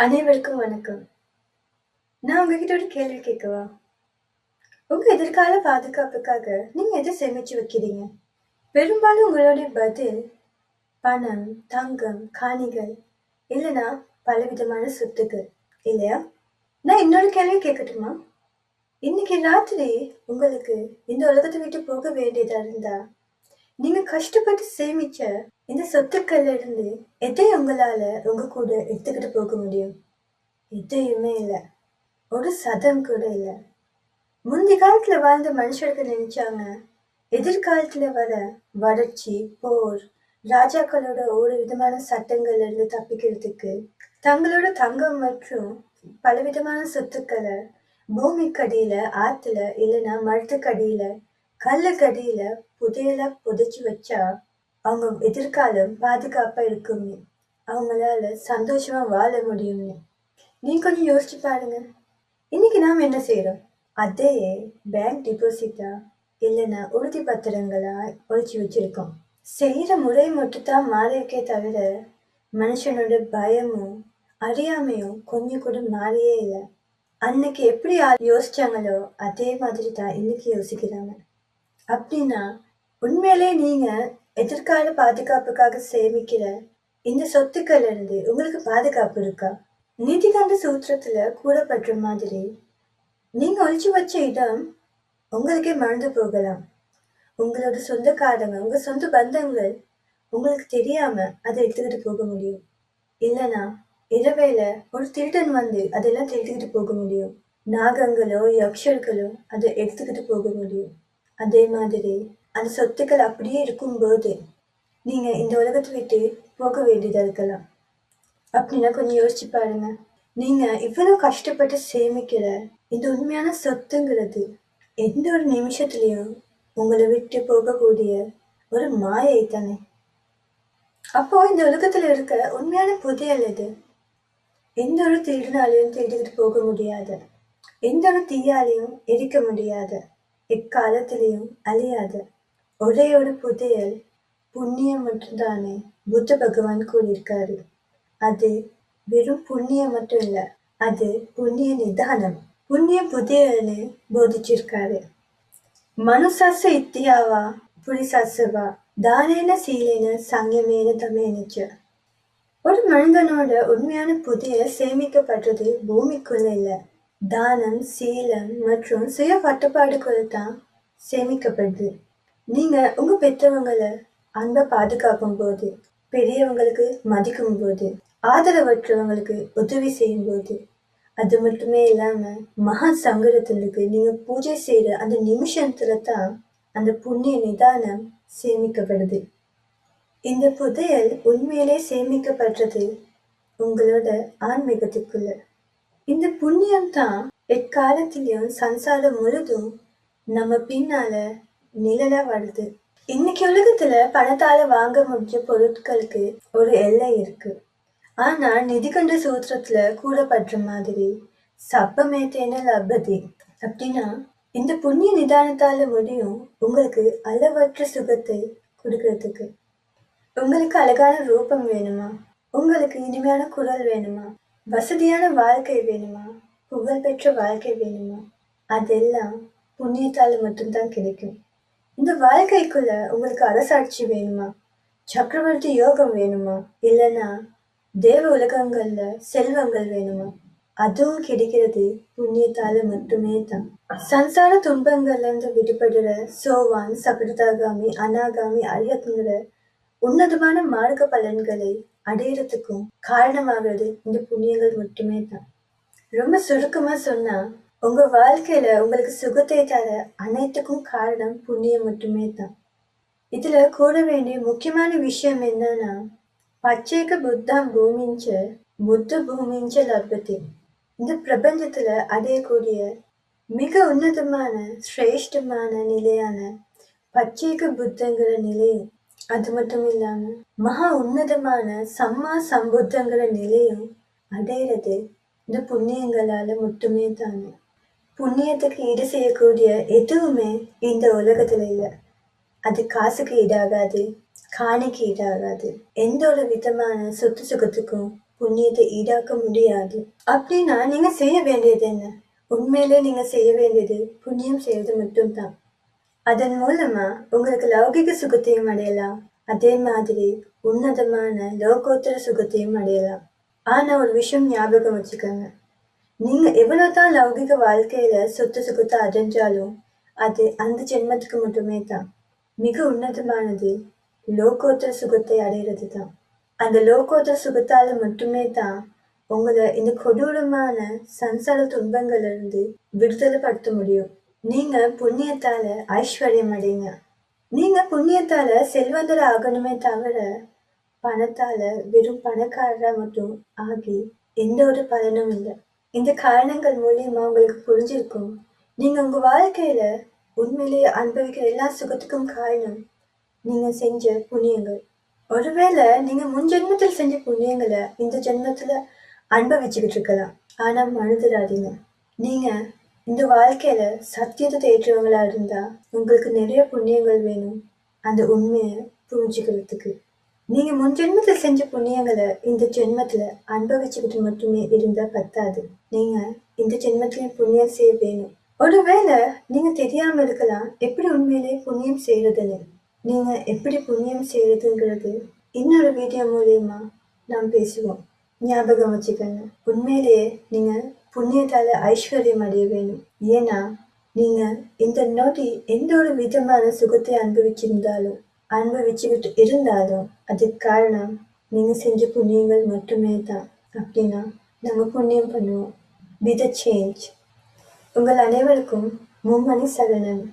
அனைவருக்கும் வணக்கம். நான் உங்ககிட்ட ஒரு கேள்வி கேட்கவா? உங்க எதிர்கால பாதுகாப்புக்காக நீங்க எதை சேமிச்சு வைக்கிறீங்க? பெரும்பாலும் உங்களுடைய பதில் பணம், தங்கம், காணிகள் இல்லைன்னா பலவிதமான சொத்துக்கள் இல்லையா? நான் இன்னொரு கேள்வி கேட்கட்டுமா? இன்னைக்கு ராத்திரி உங்களுக்கு இந்த உலகத்தை விட்டு போக வேண்டியதா இருந்தா, நீங்க கஷ்டப்பட்டு சேமிச்ச இந்த சொத்துக்கள்ல இருந்து எதை உங்களால உங்க கூட எடுத்துக்கிட்டு போக முடியும்? எதையுமே இல்லை. ஒரு சதம் கூட இல்லை. முந்தைய காலத்துல வாழ்ந்த மனுஷர்கள் நினைச்சாங்க எதிர்காலத்துல வர வறட்சி, போர், ராஜாக்களோட ஒரு விதமான சட்டங்கள்ல இருந்து தப்பிக்கிறதுக்கு தங்களோட தங்கம் மற்றும் பலவிதமான சொத்துக்களை பூமிக்கடியில, ஆத்துல இல்லைன்னா மரத்துக்கடியில, கல்லுக்கடியில புதையலா புதைச்சு வச்சா அவங்க எதிர்காலம் பாதுகாப்பா இருக்கும்னு, அவங்களால சந்தோஷமா வாழ முடியும்னு. நீங்க கொஞ்சம் யோசிச்சு பாருங்க. இன்னைக்கு நாம் என்ன செய்யறோம்? அதே பேங்க் டிபாசிட்டா இல்லைன்னா உறுதி பத்திரங்களா ஒழிச்சு வச்சிருக்கோம். செய்யற முறை மட்டும்தான் மாறியிருக்கே தவிர மனுஷனோட பயமும் அறியாமையும் கொஞ்சம் கூட மாறியே இல்லை. அன்னைக்கு எப்படி யோசிச்சாங்களோ அதே மாதிரி தான் இன்னைக்கு யோசிக்கிறாங்க. அப்படின்னா உண்மையிலே நீங்க எதிர்கால பாதுகாப்புக்காக சேமிக்கிற இந்த சொத்துக்கள் இருந்து உங்களுக்கு பாதுகாப்பு இருக்கா? நீதிகாந்த சூத்திரத்துல கூறப்படுற மாதிரி நீங்க ஒழிச்சு வச்ச இடம் உங்களுக்கே மறந்து போகலாம். உங்களோட சொந்தக்காரங்க, உங்க சொந்த பந்தங்கள் உங்களுக்கு தெரியாம அதை எடுத்துக்கிட்டு போக முடியும். இல்லைன்னா இரவேல ஒரு திருடன் வந்து அதெல்லாம் திருத்திக்கிட்டு போக முடியும். நாகங்களோ யக்ஷர்களோ அதை எடுத்துக்கிட்டு போக முடியும். அதே மாதிரி அந்த சொத்துக்கள் அப்படியே இருக்கும்போது நீங்க இந்த உலகத்தை விட்டு போக வேண்டியதா இருக்கலாம். அப்படின்னா கொஞ்சம் யோசிச்சு பாருங்க. நீங்க இவ்வளவு கஷ்டப்பட்டு சேமிக்கிற இந்த உண்மையான சொத்துங்கிறது எந்த ஒரு நிமிஷத்துலயும் உங்களை விட்டு போகக்கூடிய ஒரு மாயை தானே. அப்போ இந்த உலகத்துல இருக்க உண்மையான புதையல் எது? எந்த ஒரு திருடினாலையும் திருடிக்கிட்டு போக முடியாத, எந்த ஒரு தீயாலையும் எரிக்க முடியாத, எக்காலத்திலையும் அழியாத ஒரே ஒரு புதையல் புண்ணியம் மட்டும்தானே புத்த பகவான் கூறியிருக்காரு. அது வெறும் புண்ணியம் மட்டும் இல்ல, அது புண்ணிய நிதானம், புண்ணிய புதையல்னு போதிச்சிருக்காரு. மனுசஸ்ஸ இத்தியாவா புரிசஸ்ஸவா தானேன சீலேன சங்கமேன தமேனிச்ச. ஒரு மனிதனோட உண்மையான புதையல் சேமிக்கப்படுறது பூமிக்குள்ள இல்ல, தானம், சீலம் மற்றும் சுய கட்டுப்பாடுக்குள்ள தான் சேமிக்கப்படுது. நீங்க உங்க பெற்றவங்களை அன்பை பாதுகாக்கும் போது, பெரியவங்களுக்கு மதிக்கும் போது, ஆதரவற்றவங்களுக்கு உதவி செய்யும் போது, அது மட்டுமே இல்லாம மகா சங்கரத்திற்கு நீங்க பூஜை செய்யற அந்த நிமிஷத்துல தான் அந்த புண்ணிய நிதானம் சேமிக்கப்படுது. இந்த புதையல் உண்மையிலே சேமிக்கப்படுறது உங்களோட ஆன்மீகத்துக்குள்ள. இந்த புண்ணியம் தான் எக்காலத்திலையும் சம்சாரம் முழுதும் நம்ம பின்னால நிழலா வருது. இன்னைக்கு உலகத்துல பணத்தால வாங்க முடிஞ்ச பொருட்களுக்கு ஒரு எல்லை இருக்கு. ஆனா நிதிகண்ட சூத்திரத்துல கூறப்படுற மாதிரி சப்பமேத்தேன லபதி அப்படின்னா இந்த புண்ணிய நிதானத்தால முடியும் உங்களுக்கு அளவற்ற சுகத்தை கொடுக்கறதுக்கு. உங்களுக்கு அழகான ரூபம் வேணுமா? உங்களுக்கு இனிமையான குரல் வேணுமா? வசதியான வாழ்க்கை வேணுமா? புகழ்பெற்ற வாழ்க்கை வேணுமா? அதெல்லாம் புண்ணியத்தால மட்டும்தான் கிடைக்கும். இந்த வாழ்க்கைக்குள்ள உங்களுக்கு அரசாட்சி வேணுமா? சக்கரவர்த்தி யோகம் வேணுமா? இல்லைன்னா தேவ உலகங்கள்ல செல்வங்கள் வேணுமா? அதுவும் கிடைக்கிறது புண்ணியத்தால மட்டுமே தான். சம்சார துன்பங்கள்ல இருந்து விடுபடுற சோவான், சகடதாகாமி, அனாகாமி, அரியத்துங்கிற உன்னதமான மார்க்க பலன்களை அடையிறதுக்கும் காரணமாகிறது இந்த புண்ணியங்கள் மட்டுமே தான். ரொம்ப சுருக்கமா சொன்னா உங்க வாழ்க்கையில உங்களுக்கு சுகத்தை தர அனைத்துக்கும் காரணம் புண்ணியம் மட்டுமே தான். இதுல கூற வேண்டிய முக்கியமான விஷயம் என்னன்னா பச்சைக்கு புத்தம் பூமிஞ்ச புத்த பூமிஞ்ச லபதி. இந்த பிரபஞ்சத்துல அடையக்கூடிய மிக உன்னதமான சிரேஷ்டமான நிலையான பச்சைக்கு புத்தங்கிற நிலையும், அது மட்டும் இல்லாம மகா உன்னதமான சம்மா சம்புத்தங்கிற நிலையும் அடையிறது இந்த புண்ணியங்களால மட்டுமே தானே. புண்ணியத்துக்கு ஈடு செய்யக்கூடிய எதுவுமே இந்த உலகத்துல இல்லை. அது காசுக்கு ஈடாகாது, காணிக்கு ஈடாகாது, எந்த ஒரு விதமான சொத்து சுகத்துக்கும் புண்ணியத்தை ஈடாக்க முடியாது. அப்படின்னா நீங்க செய்ய வேண்டியது என்ன? உண்மையிலே நீங்க செய்ய வேண்டியது புண்ணியம் செய்வது மட்டும்தான். அதன் மூலமா உங்களுக்கு லௌகிக சுகத்தையும் அடையலாம். அதே மாதிரி உன்னதமான லோகோத்தர சுகத்தையும் அடையலாம். ஆனா ஒரு விஷயம் ஞாபகம் வச்சுக்கோங்க. நீங்க எவ்வளவுதான் லௌகிக வாழ்க்கையில சொத்து சுகத்தை அடைஞ்சாலும் அது அந்த ஜென்மத்துக்கு மட்டுமே தான். மிக உன்னதமானது லோகோத்தர சுகத்தை அடைகிறது தான். அந்த லோகோத்தர சுகத்தால மட்டுமே தான் உங்களை இந்த கொடூரமான சம்சார துன்பங்கள்ல இருந்து விடுதலை படுத்த முடியும். நீங்க புண்ணியத்தால ஐஸ்வர்யம் அடைங்க. நீங்க புண்ணியத்தால செல்வந்தர் ஆகணுமே தவிர பணத்தால வெறும் பணக்காரரா மட்டும் ஆகி எந்த ஒரு பலனும் இல்லை. இந்த காரணங்கள் மூலியமா உங்களுக்கு புரிஞ்சிருக்கும். நீங்க உங்க வாழ்க்கையில உண்மையிலேயே அனுபவிக்கிற எல்லா சுகத்துக்கும் காரணம் நீங்க செஞ்ச புண்ணியங்கள். ஒருவேளை நீங்க முன் ஜென்மத்தில் செஞ்ச புண்ணியங்களை இந்த ஜென்மத்துல அனுபவிச்சுக்கிட்டு இருக்கலாம். ஆனா மறந்துடாதீங்க, நீங்க இந்த வாழ்க்கையில சத்தியத்தை தேடுறவங்களா இருந்தா உங்களுக்கு நிறைய புண்ணியங்கள் வேணும் அந்த உண்மையை புரிஞ்சுக்கிறதுக்கு. நீங்க முன் ஜென்மத்துல செஞ்ச புண்ணியங்களை இந்த ஜென்மத்துல அனுபவிச்சுக்கிட்டு மட்டுமே இருந்தா பத்தாது. நீங்க இந்த ஜென்மத்திலயும் புண்ணியம் செய்ய வேணும். ஒருவேளை நீங்க தெரியாம இருக்கலாம் எப்படி உண்மையிலேயே புண்ணியம் செய்யறதுன்னு. நீங்க எப்படி புண்ணியம் செய்யறதுங்கிறது இன்னொரு வீடியோ மூலியமா நாம் பேசுவோம். ஞாபகம் வச்சுக்கோங்க, உண்மையிலேயே நீங்க புண்ணியத்தால ஐஸ்வர்யம் அடைய வேணும். ஏன்னா நீங்க இந்த நொடி எந்த ஒரு விதமான சுகத்தை அனுபவிச்சுக்கிட்டு இருந்தாலும் அதுக்கு காரணம் நீங்க செஞ்ச புண்ணியங்கள் மட்டுமே தான். அப்படின்னா நாங்க புண்ணியம் பண்ணுவோம். Be the change. உங்கள் அனைவருக்கும் மும்மணி சரணம்.